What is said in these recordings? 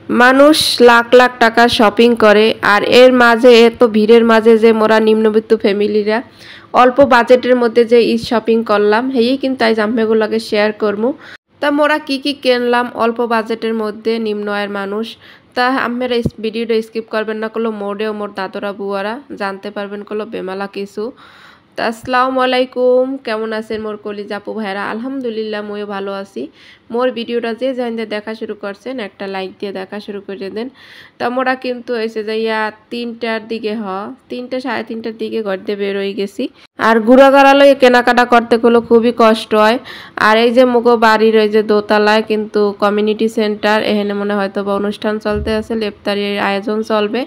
মানুষ লাখ লাখ টাকা শপিং করে আর এর মাঝে এত ভিড়ের মাঝে যে মোরা নিম্নবিত্ত ফ্যামিলিরা অল্প বাজেটের মধ্যে যে ঈদ শপিং করলাম হেই কিন্তু আজ আম্মেগুলোকে শেয়ার করবো। তা মোরা কি কিনলাম অল্প বাজেটের মধ্যে নিম্ন আয়ের মানুষ, তা আম্মেরা ভিডিওটা স্কিপ করবেন না করলো মোড়েও মোর দাদরা বুয়ারা জানতে পারবেন করলো বেমালা কিছু। তা আসসালামু আলাইকুম, কেমন আছেন মোর কলিজা আপু ভাইরা? আলহামদুলিল্লাহ মইও ভালো আছি। মোর ভিডিওটা যে জানতে দেখা শুরু করছেন একটা লাইক দিয়ে দেখা শুরু করে দেন। তা মোরা কিন্তু এসে যাইয়া 3টার দিকে 3টে সাড়ে 3টার দিকে ঘর দিয়ে বের হয়ে গেছি। আর ঘুরাঘাড়ালই কেনাকাটা করতে গেলে খুবই কষ্ট হয়। আর এই যে মুগো বাড়ির ওই যে দোতলায় কিন্তু কমিউনিটি সেন্টার, এখানে মনে হয়তো বা অনুষ্ঠান চলতে আসলে ইফতারির আয়োজন চলবে,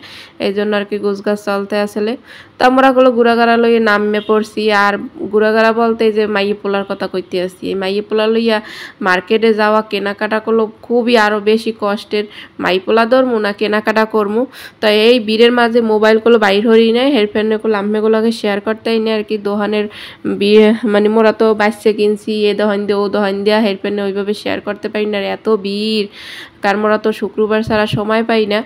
এই জন্য আর কি গুছগাছ চলতে আসলে। তো আমরা গুলো ঘুরাঘাড়া লইয়ে নামে পড়ছি। আর ঘুরাঘাড়া বলতে যে মাইয়ে পোলার কথা কইতে আসছি, এই মাইয়ে পোলা লইয়া মার্কেটে যাওয়া কেনাকাটা করলো খুবই আরও বেশি কষ্টের। মাই পোলা ধরমু না কেনাকাটা করমু, তো এই ভিড়ের মাঝে মোবাইলগুলো বাইর হরি নেয় হেডফোনগুলো আম্মেগুলোকে শেয়ার করতেই নেই আর কি। দোকানের বিয়ে মানে মোরা তো বাচ্চা কিনছি এ দোকান দিয়ে ও দোকান দিয়া হেডফোনে ওইভাবে শেয়ার করতে পারি না, এত ভিড়। কারণ মোরা তো শুক্রবার ছাড়া সময় পাই না।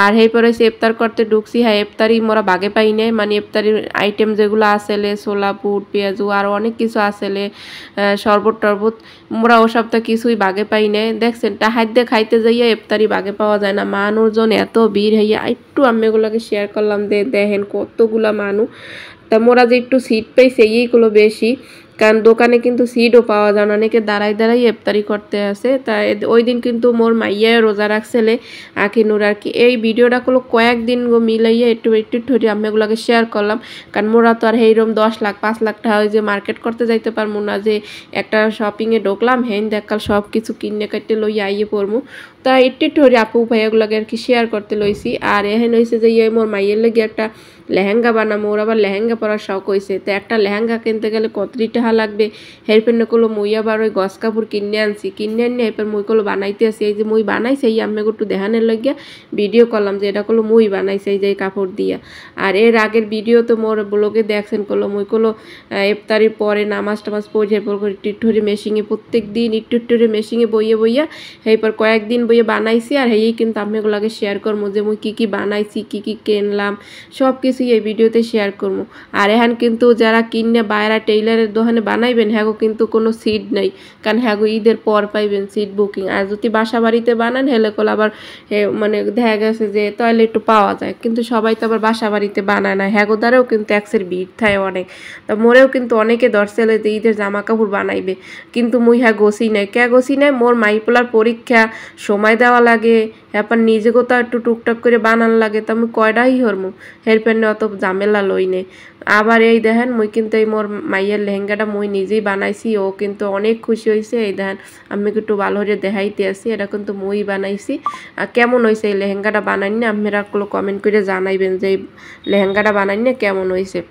আর এরপরে সে ইফতার করতে ঢুকছি, হ্যাঁ ইফতারি মোরা বাগে পাই নাই, মানে ইফতারির আইটেম যেগুলো আসলে ছোলা বুট পেঁয়াজু আর অনেক কিছু আসলে শরবত টরবত মোরা ওসব তো কিছুই বাগে পাই নাই। দেখছেন হাত দিয়ে খাইতে যাইয়া ইফতারি বাগে পাওয়া যায় না, মানুষজন এত ভিড় হইয়া। একটু আম্মেগুলোকে শেয়ার করলাম যে দেখেন কতগুলা মানুষ। তা মোরা যে একটু সিট পাইছে এইগুলো বেশি, কারণ দোকানে কিন্তু সিটও পাওয়া যায় না, অনেকে দাঁড়াই দাঁড়াই ইফতারি করতে আসে। তাই ওই দিন কিন্তু মোর মাইয়া রোজা রাখছিলে আখিনুর আর কি। এই ভিডিওটা গুলো কয়েকদিন মিলাইয়া একটু একটু আম্মেগুলোকে শেয়ার করলাম, কারণ মোরা তো আর এইরকম 10 লাখ 5 লাখ টাকা ওই যে মার্কেট করতে যাইতে পারবো না, যে একটা শপিংয়ে ঢুকলাম হেন দেখাল সব কিছু কিনে কাটতে লইয়া আইয়ে পড়বো। তা একটু আপু ভাইয়াগুলোকে আর কি শেয়ার করতে লইছি। আর এহেন হয়েছে যে মোর মাইয়ের লেগে একটা লেহেঙ্গা বানাবো, ওর আবার লেহেঙ্গা পরার শখ হয়েছে। তো একটা লেহেঙ্গা কিনতে গেলে কতটি টাকা লাগবে, হেরপেন করলো মুই আবার ওই গস কাপড় কিনে আনছি, কিনে আনি এরপর মুই করলো বানাইতে আসি। এই যে মুই বানাইছে এই আমি একটু দেখানোর লাগিয়া ভিডিও করলাম যে এটা করলো মুই বানাইছে এই যে কাপড় দিয়া। আর এর আগের ভিডিও তো মোর ব্লগে দেখছেন করলো মুই করলো ইফতারির পরে নামাজ টামাজ পড়ে এরপর টিট্টুরি মেশিনে প্রত্যেক দিন ইট্টুরে মেশিনে বইয়া এরপর কয়েকদিন বইয়ে বানাইছি। আর এই কিন্তু আমি এগুলোকে শেয়ার করবো যে মুই কী বানাইছি কী কিনলাম সব কিছু এই ভিডিওতে শেয়ার করবো। আর এখন কিন্তু যারা কিনে বাইরা টেইলারের দোকানে বানাইবেন হ্যাগো কিন্তু কোনো সিট নেই, কারণ হ্যাগো ঈদের পর পাইবেন সিট বুকিং। আর যদি বাসা বাড়িতে বানান হেলে কল আবার মানে দেখা গেছে যে তাহলে একটু পাওয়া যায়, কিন্তু সবাই তো আবার বাসা বাড়িতে বানায় না, হ্যাগো দ্বারাও কিন্তু এক্সের ভিড় থাকে অনেক। তা মোরেও কিন্তু অনেকে দর্শেলে যে ঈদের জামা কাপড় বানাইবে, কিন্তু মুই হ্যাঁ গোসি নাই গোসি নাই। মোর মাইপোলার পরীক্ষা সময় দেওয়া লাগে, এরপর নিজেকেও তো একটু টুকটাক করে বানান লাগে, তো আমি কয়টাই হরমু হেরপেনে অত ঝামেলা লই নে। আবার এই দেখেন মুই কিন্তু এই মোর মাইয়ের লেহেঙ্গাটা মুই নিজেই বানাইছি, ও কিন্তু অনেক খুশি হয়েছে। এই দেখেন আমি একটু ভালো করে দেখাইতে আসি, এটা কিন্তু মুই বানাইছি। আর কেমন হয়েছে এই লেহেঙ্গাটা বানাই না আপনারা কমেন্ট করে জানাইবেন যে এই লেহেঙ্গাটা বানাই না কেমন হয়েছে।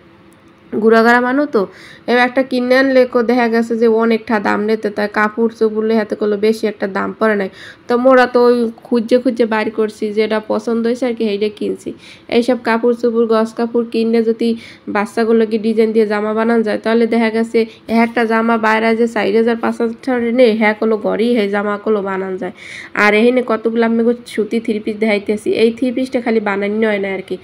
ঘুরাঘাড়া মানুষ তো এবার একটা কিনে আনলে দেখা গেছে যে অনেকটা দাম নিতে, তাই কাপড় চোপড়লে হাতে করলে বেশি একটা দাম পড়ে নাই। তো মোরা তো ওই খুঁজে বাইর করছি যেটা পছন্দ হয়েছে আর কি সেইটা কিনছি। এইসব কাপড় চোপড় গস কাপড় কিনলে যদি বাচ্চাগুলোকে ডিজাইন দিয়ে জামা বানানো যায় তাহলে দেখা গেছে একটা জামা বাইরে যে 4,000 5,000 নেই হ্যাঁ করলো ঘরেই এই জামাগুলো বানানো যায়। আর এখানে কতগুলো আমি সুতি 3 পিস দেখাইতেছি, এই 3 পিসটা খালি বানানো হয় না আর কি,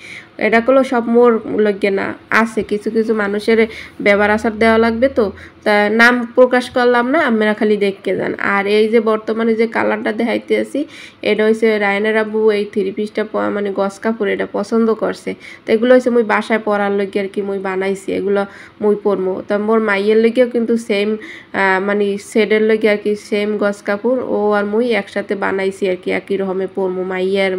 এটা করলো সব মোর লগে না আছে কিছু কিছু মানুষের ব্যবহার আচার দেওয়া লাগবে, তো তা নাম প্রকাশ করলাম না, আপনারা খালি দেখতে যান। আর এই যে বর্তমানে যে কালারটা দেখাইতে আছি এটা হচ্ছে রায়নের আব্বু এই 3 পিসটা মানে গস কাপড় এটা পছন্দ করছে, তো এগুলো হচ্ছে মুই বাসায় পরার লগে আর কি মুই বানাইছি, এগুলো মুই পরমো। তা মোর মাইয়ের লগেও কিন্তু সেম মানে সেডের লগে আর কি সেম গস কাপড় ও আর মুই একসাথে বানাইছি আর কি, একই রকমের পরমো মাইয়ার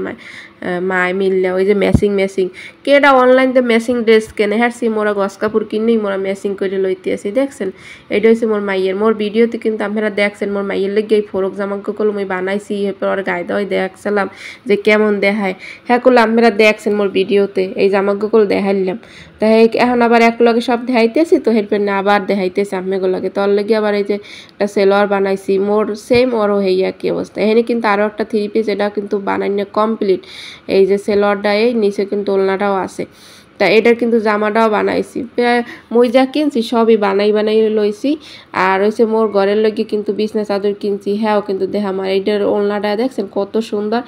মায় মিললে। ওই যে ম্যাচিং কেডা অনলাইনতে ম্যাচিং ড্রেস কেনে হারছি, মোরা গস কাপড় কিনেই মোরা ম্যাচিং করে লইতে আসি। দেখছেন এটা হচ্ছে মোর মাইয়ের, মোর ভিডিওতে কিন্তু আপনারা দেখছেন মোর মাইয়ের লেগে এই ফরক জামাগুলো মুই বানাইছি, এরপর আর গায়ে দেওয়াই দেখছিলাম যে কেমন দেখায়, হ্যাঁ করলে আপনারা দেখছেন মোর ভিডিওতে এই জামাগুলো দেখাইলাম। তাই এখন আবার এক লগে সব দেখাইতেছি, তো হেরপেন না আবার দেখাইতেছি আম্মেগুলোকে। তোর লেগে আবার এই যে একটা সেলোয়ার বানাইছি মোর সেম ওরও এই একই অবস্থা। এখানে কিন্তু আরও একটা 3 পিস এটা কিন্তু বানাইনে কমপ্লিট, এই যে সেলোয়ারটা এই নিচে কিন্তু ওলনাটাও আছে। তা এটার কিন্তু জামাটাও বানাইছি প্রায় মই যা কিনছি সবই বানাই লইছি। আর হচ্ছে মোর ঘরের লগে কিন্তু বিছনা চাদর কিনছি, হ্যাঁ কিন্তু দেখা আমার এইটার ওলনাটা দেখছেন কত সুন্দর।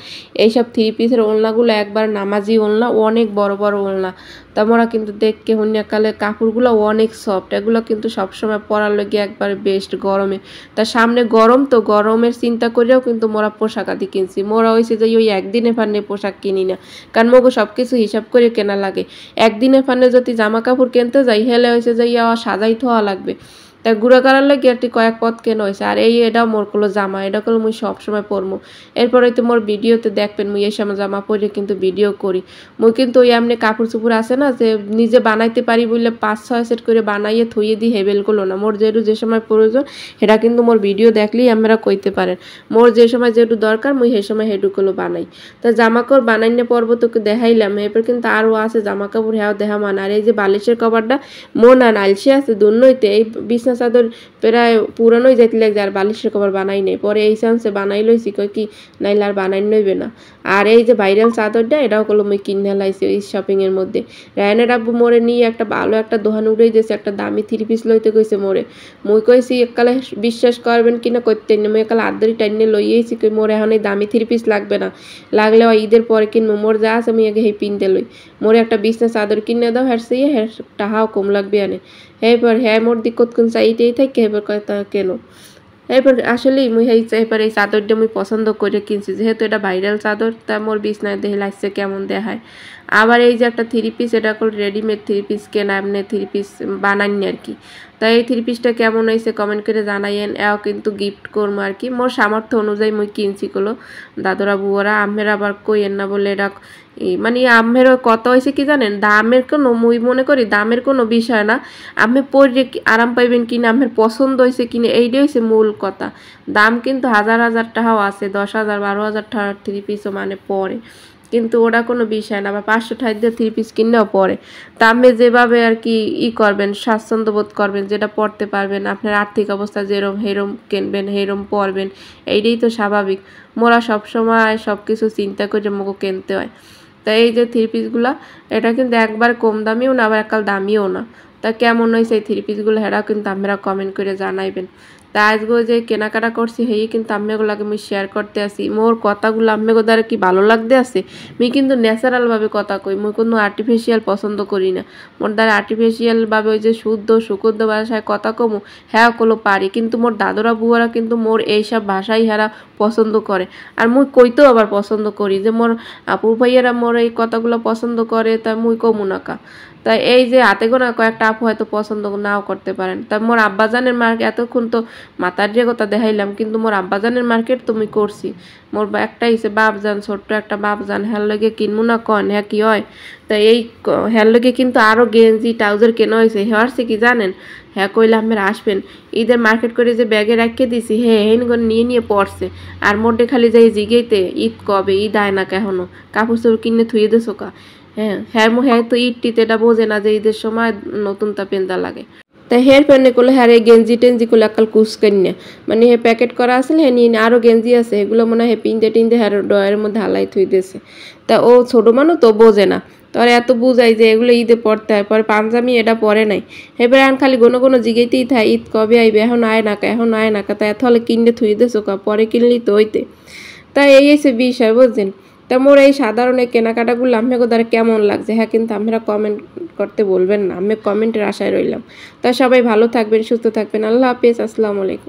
এইসব 3 পিসের ওলনাগুলো একবার নামাজি ওলনা, অনেক বড় বড় ওলনা। তা মোরা কিন্তু দেখকে হন্যাকালে কাপড়গুলো অনেক সফট, এগুলো কিন্তু সবসময় পরার লগে একবার বেস্ট গরমে। তা সামনে গরম, তো গরমের চিন্তা করেও কিন্তু মোরা পোশাক আদি কিনছি। মোরা হয়েছে যে ওই একদিনে ফান্নে পোশাক কিনি না, কারণ মোগো সব কিছু হিসাব করে কেনা লাগে। একদিনের ফান্নে যদি জামা কাপড় কিনতে যাই হেলে হয়েছে যে সাজাই থোয়া লাগবে, তাই গুঁড়া করার লাগে একটি কয়েক পথ কেন হয়েছে। আর এটাও মোর কলো জামা, এটা কলো মুই সবসময় পরমু। এরপর হয়তো মোর ভিডিওতে দেখবেন মুই এই সময় জামা পরে কিন্তু ভিডিও করি। মুই কিন্তু ওই এমনি কাপড় চুপড় আছে না যে নিজে বানাইতে পারি বললে 5-6 সেট করে বানাইয়ে থইয়ে দিই হেবেলগুলো না। মোর যে সময় প্রয়োজন সেটা কিন্তু মোর ভিডিও দেখলেই আপনারা কইতে পারেন। মোর যে সময় যেটু দরকার মুই সেই সময় হেটুগুলো বানাই। তা জামা কাপড় বানাইনে পর্ব তোকে দেখাইলাম, এরপর কিন্তু আরও আছে জামা কাপড়, হ্যাঁ দেখা মান। আর এই যে বালিশের কভারটা মন আর আলসি আছে দুনইতে, এই বিছনা চাদর প্রায় পুরানোই যাইতে লাগছে আর বালিশের কভার বানাই নেই। পরে এই চান্সে বানাই লইছি, কই কি নাইলে আর বানাই নইবে না। আর এই যে ভাইরাল চাদরটা এটাও কলো মুই কিনে লাইছি এই শপিং এর মধ্যে। রায়নের আব্বু মোরে নিয়ে একটা ভালো একটা দোকান উড়াই দিয়েছে, একটা দামি 3 পিস লইতে কইছে মোরে। মুই কইছি এককালে বিশ্বাস করবেন কিনা করতে না, মুই একালে আদরি টাইনে লইয়েছি, কই মোর এখন এই দামি 3 পিস লাগবে না, লাগলে ঈদের পরে কিনবো। মোর যা আছে আমি আগে পিনতে লই, মোরে একটা বিছনা চাদর কিনে দাও, হ্যাঁ সেই হ্যাঁ টাহাও কম লাগবে আনে। এরপর হ্যাঁ মোর দিকত কোন চাইতেই থাকে, এবার কথা কেন। এরপর আসলেই মুই এবার এই চাদরটা মুই পছন্দ করে কিনছি, যেহেতু এটা ভাইরাল চাদর, তা মোর বিছনায় দেখে লাগছে কেমন দেখায়। আবার এই যে একটা 3 পিস, এটা কল রেডিমেড 3 পিস কেনা, এমনি 3 পিস বানাইনি আর কি। তাই এই 3 পিসটা কেমন হয়েছে কমেন্ট করে জানাইয়েন, এও কিন্তু গিফট করবো আর কি। মোর সামর্থ্য অনুযায়ী মুই কিনছি গুলো। দাদুরা বুয়ারা আমের আবার কইয়েন না বলে এটা মানে আমেরও কত হয়েছে কি জানেন, দামের কোনো মুই মনে করি দামের কোনো বিষয় না, আমি পরে আরাম পাইবেন কিনা, আমার পছন্দ হয়েছে কিনা এইটাই হয়েছে মূল কথা। দাম কিন্তু হাজার টাকাও আছে, 10,000 12,000 টাকার 3 পিসও মানে পরে, কিন্তু ওটা কোনো বিষয় না। আবার 500 টাকা দিয়ে 3 পিস কিনলেও পরে। তা আপনি যেভাবে আর কি করবেন, স্বাচ্ছন্দ্য বোধ করবেন, যেটা পড়তে পারবেন, আপনার আর্থিক অবস্থা যেরম হেরম কিনবেন হেরম পরবেন, এইটাই তো স্বাভাবিক। মোরা সবসময় সব কিছু চিন্তা করে মোকে কিনতে হয়। তা এই যে 3 পিসগুলো, এটা কিন্তু একবার কম দামিও না আবার এককাল দামিও না। তা কেমন হয়েছে এই 3 পিসগুলো হেরাও কিন্তু আপনারা কমেন্ট করে জানাইবেন। তা আজকে যে কেনাকাটা করছি হেই কিন্তু আম্মেগুলোকে আমি শেয়ার করতে আসি। মোর কথাগুলো আম্মেগো দ্বারা কি ভালো লাগতে আছে, মুই কিন্তু ন্যাচারালভাবে কথা কই, মুই কোনো আর্টিফিশিয়াল পছন্দ করি না। মোর দ্বারা আর্টিফিশিয়ালভাবে ওই যে শুদ্ধ সুশুদ্ধ ভাষায় কথা কমু হ্যাঁ কলো পারি, কিন্তু মোর দাদুরা বুয়ারা কিন্তু মোর এইসব ভাষাই হেরা পছন্দ করে। আর মুই কইতেও আবার পছন্দ করি যে মোর আপু ভাইয়েরা মোর এই কথাগুলো পছন্দ করে, তা মুই কমু না কা। তাই এই যে হাতে গোনা কয়েকটা আপু হয়তো পছন্দ নাও করতে পারেন। তা মোর আব্বাজানের মার্কেট এতক্ষণ তো মাতার যে কথা দেখাইলাম, কিন্তু মোর আব্বাজানের মার্কেট তুমি করছি। মোর একটা হিসেবে বাপজান, ছোট্ট একটা বাপজান, হ্যার লগে কিনবো না কন, হ্যাঁ কি হয়। তা এই হ্যার লগে কিন্তু আরও গেঞ্জি ট্রাউজার কেনা হয়েছে। হচ্ছে কি জানেন, হ্যাঁ কইলে আপনারা আসবেন, ঈদের মার্কেট করে যে ব্যাগে রাখিয়ে দিছি হ্যাঁ হেন নিয়ে পড়ছে। আর মোটে খালি যাই জিগেইতে ঈদ কবে, ঈদ আয় না কেহনো, কাপড় চোপড় কিনে থুয়ে দেছো কা। হ্যাঁ তো ঈদটিতে এটা বোঝে না যে ঈদের সময় নতুন তা পেন্দা লাগে। তাই হের প্যান্ডে করলে হ্যাঁ এই গেঞ্জি টেঞ্জি করলে একাল কুচকেন না, মানে হে প্যাকেট করা আসলে হ্যাঁ নিয়ে আরও গেঞ্জি আছে, এগুলো মনে হয় পিনতে টিনতে হ্যাঁ ডয়ের মধ্যে হালাই থুই দিয়েছে। তা ও ছোটো মানুষ তো বোঝে না, তোর এত বুঝাই যে এগুলো ঈদে পড়তে হয়, পরে পাঞ্জাবি এটা পরে নাই। এবার এখন খালি কোনো জিগেতেই থাকে ঈদ কবে আইবে, এখন আয় না কা, তা এত হলে কিনলে থুই দিয়েছো কা, পরে কিনলি তো হইতে। তাই এই এসে বিষয় বুঝছেন। তা মোর এই সাধারণ এই কেনাকাটাগুলো আপনাকে দ্বারা কেমন লাগছে হ্যাঁ কিন্তু আপনারা কমেন্ট করতে বলবেন না, আমি কমেন্টের আশায় রইলাম। তা সবাই ভালো থাকবেন, সুস্থ থাকবেন, আল্লাহ হাফেজ, আসসালামু আলাইকুম।